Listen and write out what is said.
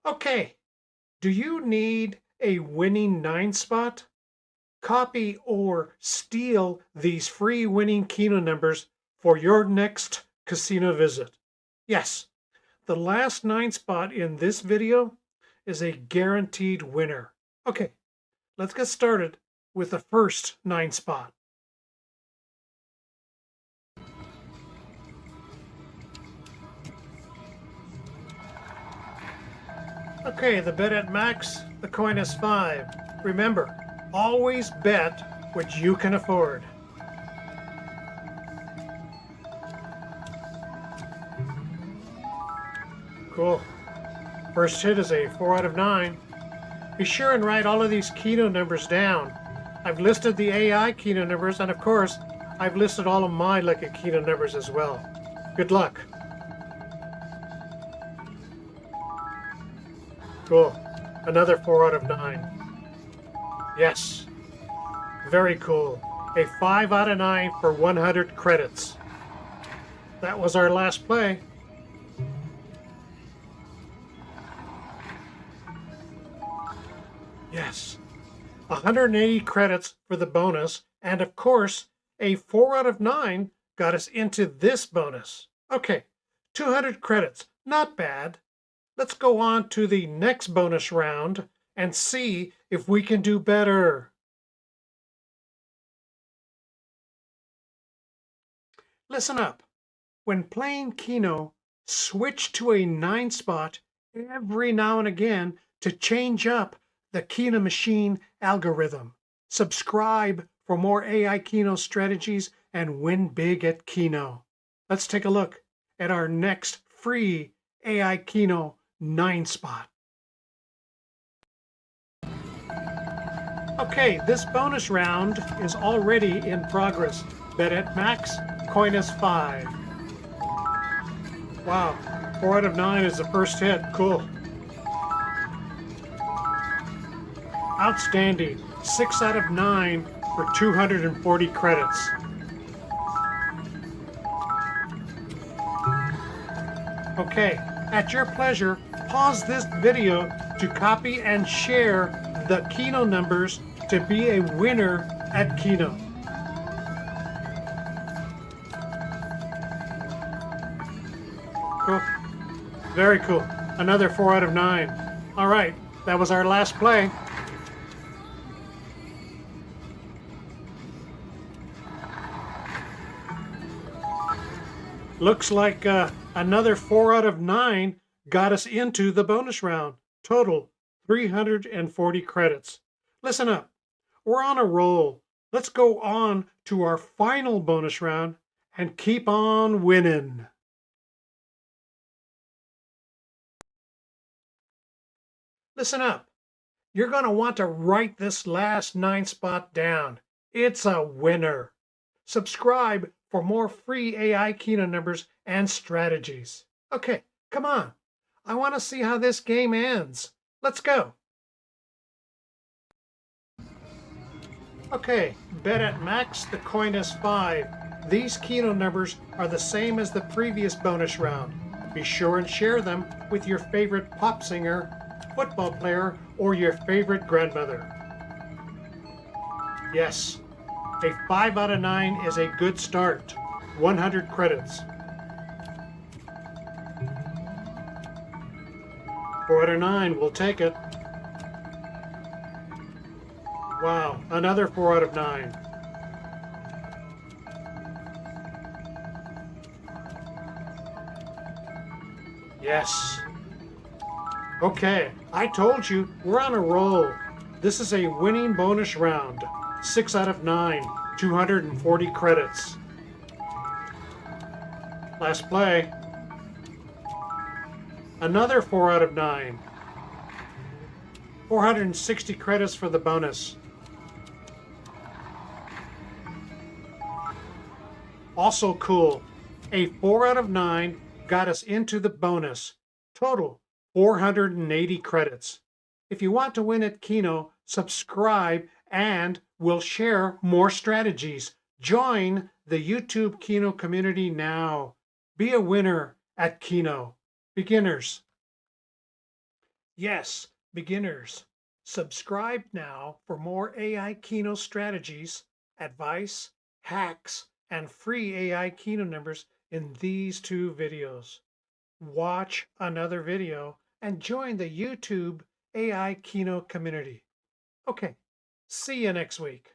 Okay, do you need a winning 9 spot? Copy or steal these free winning Keno numbers for your next casino visit. Yes, the last 9 spot in this video is a guaranteed winner. Okay, let's get started with the first 9 spot. Okay, the bet at max, the coin is 5. Remember, always bet what you can afford. Cool. First hit is a 4 out of 9. Be sure and write all of these Keno numbers down. I've listed the AI Keno numbers, and of course, I've listed all of my lucky Keno numbers as well. Good luck. Cool. Another 4 out of 9. Yes. Very cool. A 5 out of 9 for 100 credits. That was our last play. Yes. 180 credits for the bonus, and of course, a 4 out of 9 got us into this bonus. Okay, 200 credits. Not bad. Let's go on to the next bonus round and see if we can do better. Listen up. When playing Keno, switch to a 9 spot every now and again to change up the Keno machine algorithm. Subscribe for more AI Keno strategies and win big at Keno. Let's take a look at our next free AI Keno 9 spot. Okay, this bonus round is already in progress. Bet at max, coin is 5. Wow, 4 out of 9 is the first hit. Cool. Outstanding. 6 out of 9 for 240 credits. Okay, at your pleasure, pause this video to copy and share the Keno numbers to be a winner at Keno. Cool. Very cool. Another 4 out of 9. All right, that was our last play. Looks like another 4 out of 9 got us into the bonus round. Total 340 credits. Listen up. We're on a roll. Let's go on to our final bonus round and keep on winning. Listen up. You're going to want to write this last 9 spot down. It's a winner. Subscribe for more free AI Keno numbers and strategies. Okay, come on. I want to see how this game ends. Let's go. Okay, bet at max, the coin is 5. These Keno numbers are the same as the previous bonus round. Be sure and share them with your favorite pop singer, football player, or your favorite grandmother. Yes, a 5 out of 9 is a good start. 100 credits. 4 out of 9, we'll take it. Wow, another 4 out of 9. Yes. Okay, I told you, we're on a roll. This is a winning bonus round. 6 out of 9, 240 credits. Last play. Another 4 out of 9. 460 credits for the bonus. Also cool, a 4 out of 9 got us into the bonus. Total 480 credits. If you want to win at Keno, subscribe and we'll share more strategies. Join the YouTube Keno community now. Be a winner at Keno. Beginners. Yes, beginners. Subscribe now for more AI Keno strategies, advice, hacks, and free AI Keno numbers in these two videos. Watch another video and join the YouTube AI Keno community. Okay, see you next week.